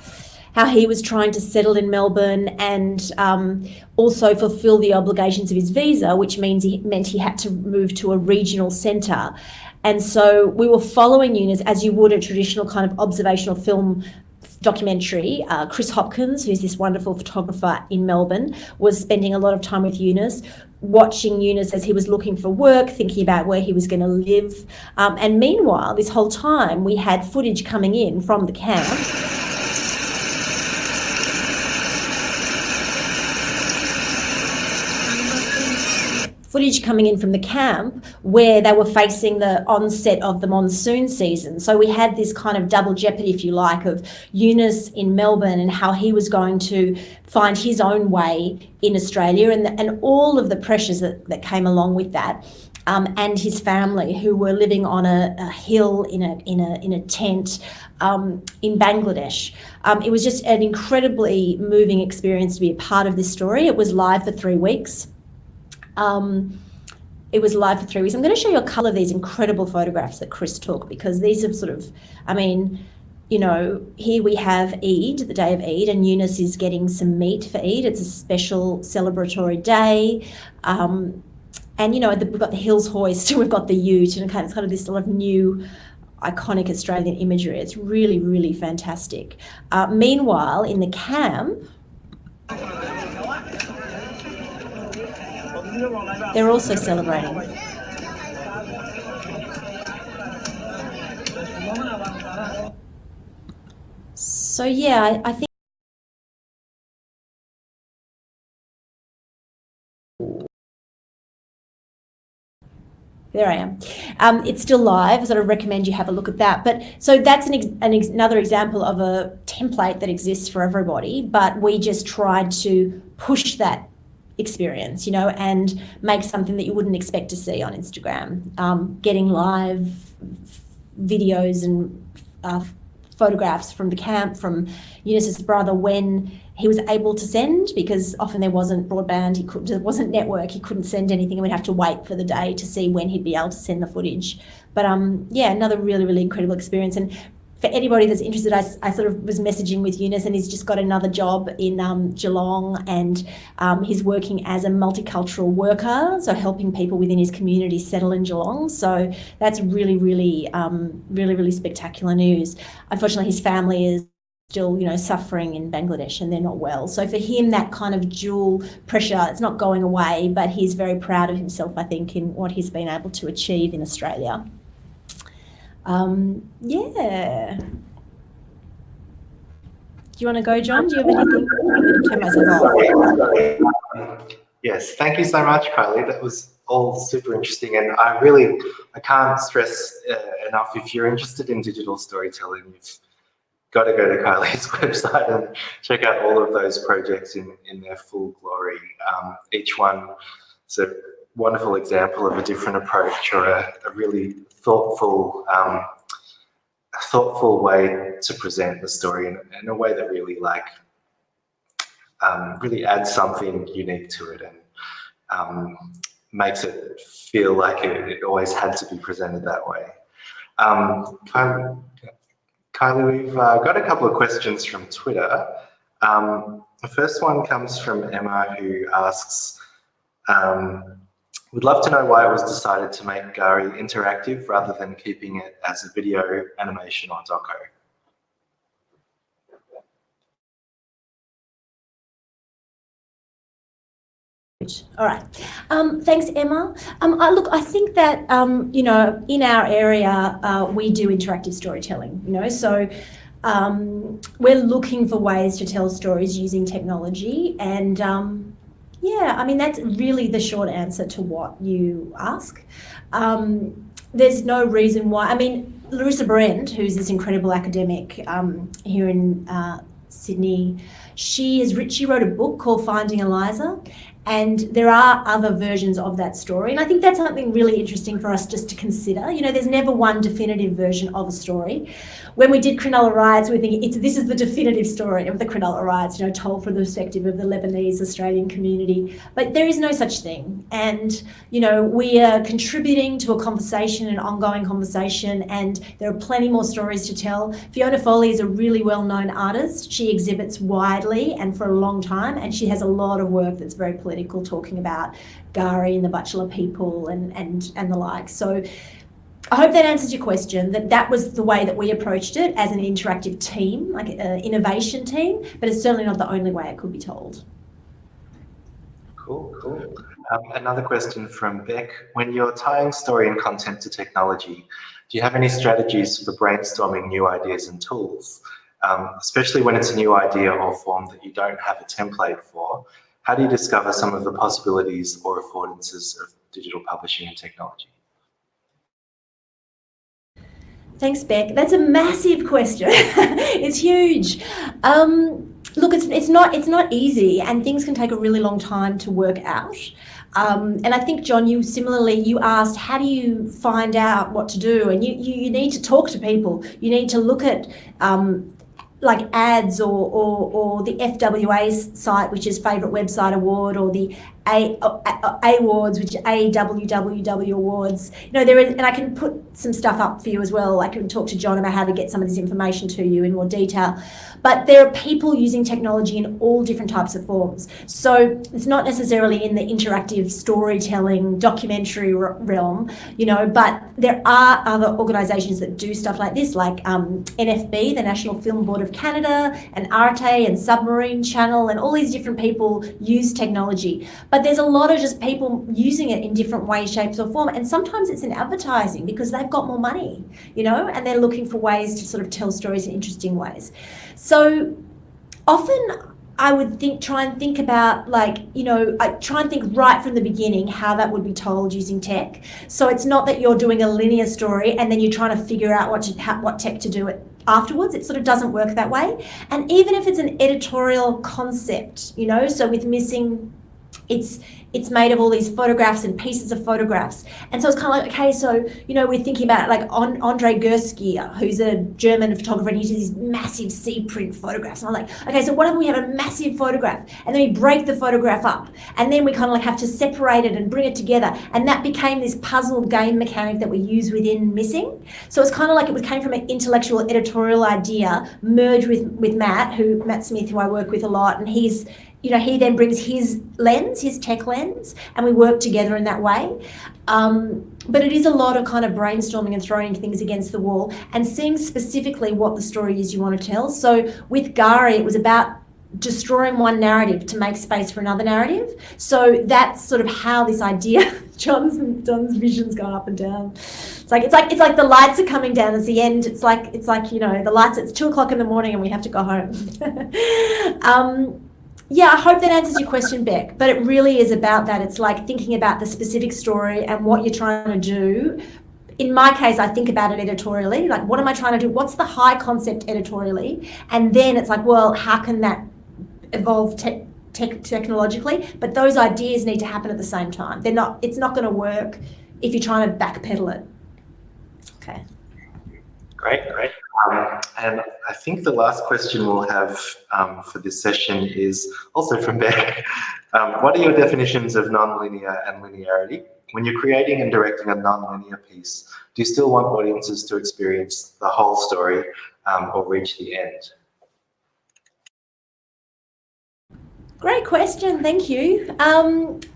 how he was trying to settle in Melbourne and also fulfil the obligations of his visa, which meant he had to move to a regional centre. And so we were following Yunus as you would a traditional kind of observational film documentary. Chris Hopkins, who's this wonderful photographer in Melbourne, was spending a lot of time with Yunus, watching Yunus as he was looking for work, thinking about where he was going to live. And meanwhile, this whole time, we had footage coming in from the camp. Footage coming in from the camp where they were facing the onset of the monsoon season. So we had this kind of double jeopardy, if you like, of Yunus in Melbourne and how he was going to find his own way in Australia, and all of the pressures that came along with that, and his family who were living on a hill in a tent in Bangladesh. It was just an incredibly moving experience to be a part of this story. It was live for 3 weeks. I'm going to show you a couple of these incredible photographs that Chris took, because these are sort of, here we have Eid, the day of Eid, and Yunus is getting some meat for Eid. It's a special celebratory day. And, we've got the hills hoist, we've got the ute, and it's kind of this sort of new iconic Australian imagery. It's really, really fantastic. Meanwhile, in the camp, they're also celebrating. So yeah, I think there I am. It's still live, so I recommend you have a look at that. But so that's another example of a template that exists for everybody, but we just tried to push that experience, and make something that you wouldn't expect to see on Instagram. Getting live videos and photographs from the camp, from Yunus's brother when he was able to send, because often there wasn't broadband, there wasn't network, he couldn't send anything, and we'd have to wait for the day to see when he'd be able to send the footage. But another really, really incredible experience. And for anybody that's interested, I sort of was messaging with Yunus, and he's just got another job in Geelong, and he's working as a multicultural worker, so helping people within his community settle in Geelong. So that's really, really, really, really spectacular news. Unfortunately, his family is still, suffering in Bangladesh, and they're not well. So for him, that kind of dual pressure, it's not going away, but he's very proud of himself, I think, in what he's been able to achieve in Australia. Yeah. Do you want to go, John? Do you have anything? I'm going to turn myself off. Yes, thank you so much, Kylie. That was all super interesting, and I can't stress enough, if you're interested in digital storytelling, you've got to go to Kylie's website and check out all of those projects in their full glory. Each one is a wonderful example of a different approach, or a really thoughtful way to present the story in a way that really really adds something unique to it, and makes it feel like it always had to be presented that way. Kylie, we've got a couple of questions from Twitter. The first one comes from Emma, who asks, would love to know why it was decided to make Gari interactive rather than keeping it as a video, animation, or doco. All right. Thanks, Emma. I think that, in our area, we do interactive storytelling, so we're looking for ways to tell stories using technology. And that's really the short answer to what you ask. There's no reason why. Larissa Brent, who's this incredible academic here in Sydney, she wrote a book called Finding Eliza, And there are other versions of that story. And I think that's something really interesting for us just to consider. You know, there's never one definitive version of a story. When we did Cronulla riots, we were thinking this is the definitive story of the Cronulla riots, you know, told from the perspective of the Lebanese Australian community. But there is no such thing. And, you know, we are contributing to a conversation, an ongoing conversation, and there are plenty more stories to tell. Fiona Foley is a really well-known artist. She exhibits widely and for a long time, and she has a lot of work that's very political, talking about Gari and the Butchulla people and the like. So I hope that answers your question, that was the way that we approached it as an interactive team, like an innovation team, but it's certainly not the only way it could be told. Cool. Another question from Beck. When you're tying story and content to technology, do you have any strategies for brainstorming new ideas and tools? Especially when it's a new idea or form that you don't have a template for, how do you discover some of the possibilities or affordances of digital publishing and technology? Thanks, Beck. That's a massive question. It's huge. Look, it's not easy, and things can take a really long time to work out. And I think, John, you asked, how do you find out what to do? And you need to talk to people. You need to look at like ads or the FWA site, which is Favourite Website Award, or the awards, which is AWWW Awards. You know, and I can put some stuff up for you as well. I can talk to John about how to get some of this information to you in more detail. But there are people using technology in all different types of forms. So it's not necessarily in the interactive storytelling documentary realm, you know, but there are other organisations that do stuff like this, like NFB, the National Film Board of Canada, and Arte and Submarine Channel, and all these different people use technology. But there's a lot of just people using it in different ways, shapes or form. And sometimes it's in advertising because they've got more money, you know, and they're looking for ways to sort of tell stories in interesting ways. So often I would try and think about, like, you know, I try and think right from the beginning how that would be told using tech. So it's not that you're doing a linear story and then you're trying to figure out what tech to do it afterwards. It sort of doesn't work that way. And even if it's an editorial concept, you know, so with Missing, it's made of all these photographs and pieces of photographs. And so it's kind of like, okay, so, you know, we're thinking about like Andre Gerskier, who's a German photographer, and he does these massive sea print photographs. And I'm like, okay, so what if we have a massive photograph and then we break the photograph up and then we kind of like have to separate it and bring it together. And that became this puzzle game mechanic that we use within Missing. So it's kind of like it came from an intellectual editorial idea merged with Matt Smith, who I work with a lot, and he then brings his lens, his tech lens, and we work together in that way. But it is a lot of kind of brainstorming and throwing things against the wall and seeing specifically what the story is you want to tell. So with Gari, it was about destroying one narrative to make space for another narrative. So that's sort of how this idea, John's vision's gone up and down. It's like the lights are coming down. It's the end. It's like you know, the lights. It's 2:00 in the morning and we have to go home. Yeah, I hope that answers your question, Beck, but it really is about that. It's like thinking about the specific story and what you're trying to do. In my case, I think about it editorially, like what am I trying to do? What's the high concept editorially? And then it's like, well, how can that evolve technologically? But those ideas need to happen at the same time. It's not going to work if you're trying to backpedal it. Okay. Great. And I think the last question we'll have for this session is also from Beck. What are your definitions of non-linear and linearity? When you're creating and directing a non-linear piece, do you still want audiences to experience the whole story or reach the end? Great question, thank you.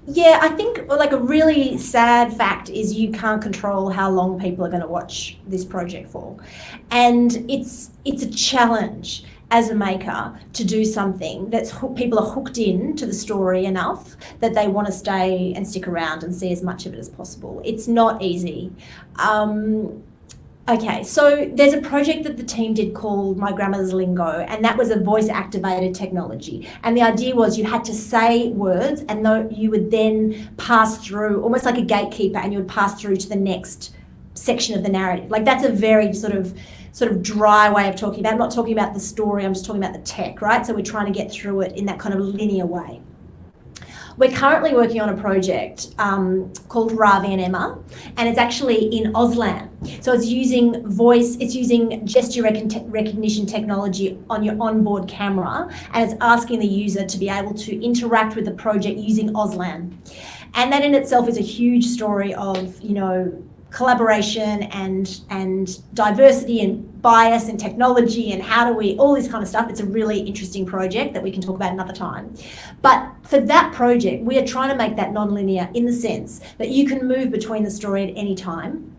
Yeah, I think like a really sad fact is you can't control how long people are going to watch this project for. And it's a challenge as a maker to do something that's people are hooked in to the story enough that they want to stay and stick around and see as much of it as possible. It's not easy. Okay, so there's a project that the team did called My Grandmother's Lingo, and that was a voice-activated technology. And the idea was you had to say words, and you would then pass through, almost like a gatekeeper, and you would pass through to the next section of the narrative. Like that's a very sort of dry way of talking about it. I'm not talking about the story, I'm just talking about the tech, right? So we're trying to get through it in that kind of linear way. We're currently working on a project called Ravi and Emma, and it's actually in Auslan. So it's using gesture recognition technology on your onboard camera, and it's asking the user to be able to interact with the project using Auslan. And that in itself is a huge story of, collaboration and diversity and bias and technology and all this kind of stuff. It's a really interesting project that we can talk about another time. But for that project, we are trying to make that non-linear in the sense that you can move between the story at any time,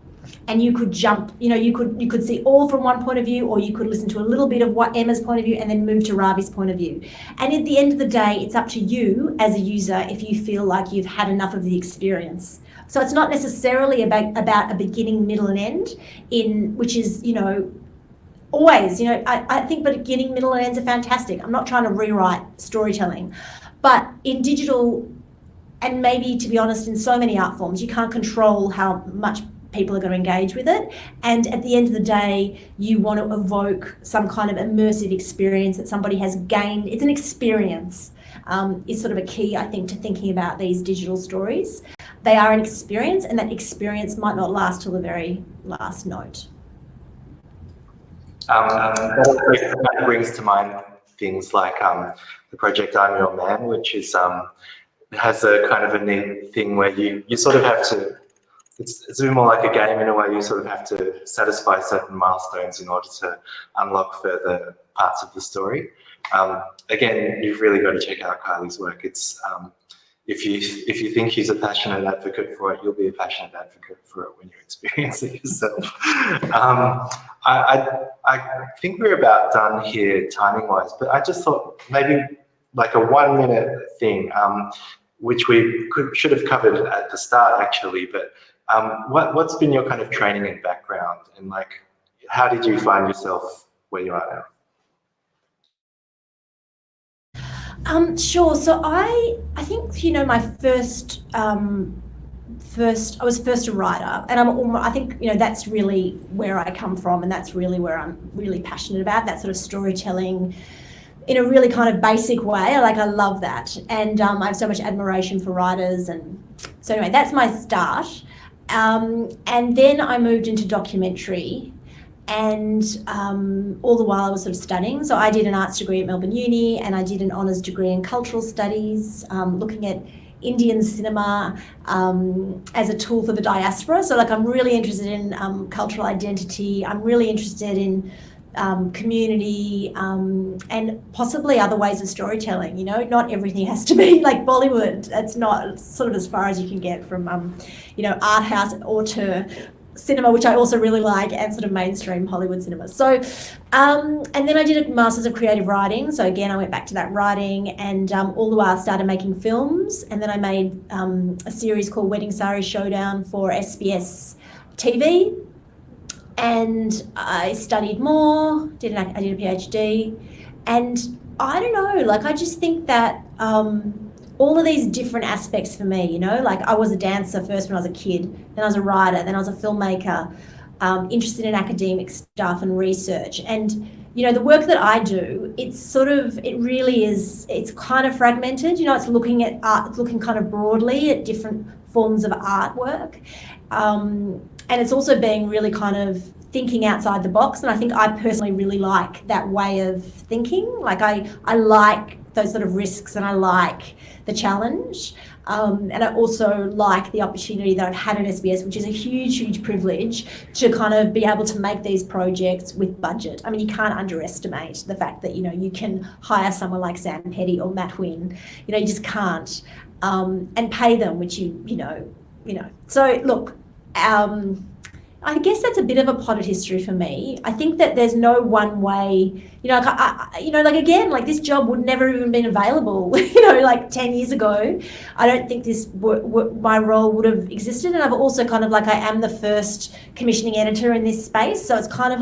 and you could jump, you could see all from one point of view, or you could listen to a little bit of what Emma's point of view and then move to Ravi's point of view. And at the end of the day, it's up to you as a user if you feel like you've had enough of the experience. So it's not necessarily about a beginning, middle and end, which is, always, I think beginning, middle and ends are fantastic. I'm not trying to rewrite storytelling. But in digital, and maybe to be honest, in so many art forms, you can't control how much people are going to engage with it. And at the end of the day, you want to evoke some kind of immersive experience that somebody has gained. It's an experience, is sort of a key, I think, to thinking about these digital stories. They are an experience, and that experience might not last till the very last note. That brings to mind things like the project I'm Your Man, which has a kind of a neat thing where you sort of have to, it's a bit more like a game in a way. You sort of have to satisfy certain milestones in order to unlock further parts of the story. Again, you've really got to check out Kylie's work. It's if you think he's a passionate advocate for it, you'll be a passionate advocate for it when you experience it yourself. I think we're about done here timing-wise, but I just thought maybe like a 1 minute thing, which we should have covered at the start actually, but what's been your kind of training and background, and like how did you find yourself where you are now? Sure. So I think, my I was first a writer, and I think, that's really where I come from, and that's really where I'm really passionate about, that sort of storytelling in a really kind of basic way. I love that. And I have so much admiration for writers. And so anyway, that's my start. And then I moved into documentary, and all the while I was sort of studying. So I did an arts degree at Melbourne Uni, and I did an honours degree in cultural studies, looking at Indian cinema as a tool for the diaspora. So I'm really interested in cultural identity. I'm really interested in community and possibly other ways of storytelling. Not everything has to be like Bollywood. It's sort of as far as you can get from art house auteur cinema, which I also really like, and sort of mainstream Hollywood cinema. So and then I did a Masters of Creative Writing. So again, I went back to that writing, and all the while I started making films. And then I made a series called Wedding Sari Showdown for SBS TV. And I studied more, I did a PhD, and I don't know, I just think that all of these different aspects for me, I was a dancer first when I was a kid, then I was a writer, then I was a filmmaker, interested in academic stuff and research. And, the work that I do, it's kind of fragmented, it's looking at art, it's looking kind of broadly at different forms of artwork. And it's also being really kind of thinking outside the box. And I think I personally really like that way of thinking. I like those sort of risks, and I like the challenge. And I also like the opportunity that I've had at SBS, which is a huge, huge privilege to kind of be able to make these projects with budget. I mean, you can't underestimate the fact that, you can hire someone like Sam Petty or Matt Wynne. You just can't. And pay them, which you know. So look, I guess that's a bit of a potted history for me. I think that there's no one way, this job would never even been available, 10 years ago. I don't think my role would have existed. And I've also kind of I am the first commissioning editor in this space. So it's kind of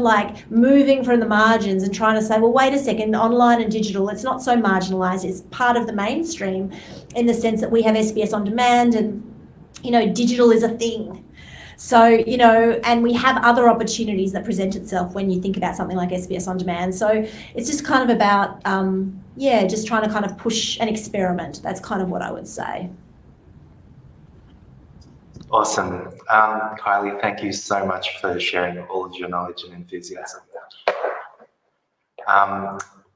moving from the margins and trying to say, well, wait a second, online and digital, it's not so marginalised. It's part of the mainstream in the sense that we have SBS On Demand, and, digital is a thing. So, you know, and we have other opportunities that present itself when you think about something like SBS On Demand. So it's just kind of about, just trying to kind of push an experiment. That's kind of what I would say. Awesome. Kylie, thank you so much for sharing all of your knowledge and enthusiasm.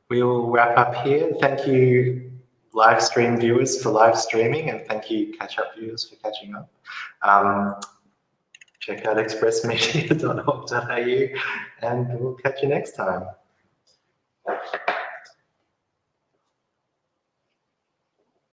We'll wrap up here. Thank you, live stream viewers, for live streaming, and thank you, catch-up viewers, for catching up. Check out expressmedia.org.au, and we'll catch you next time.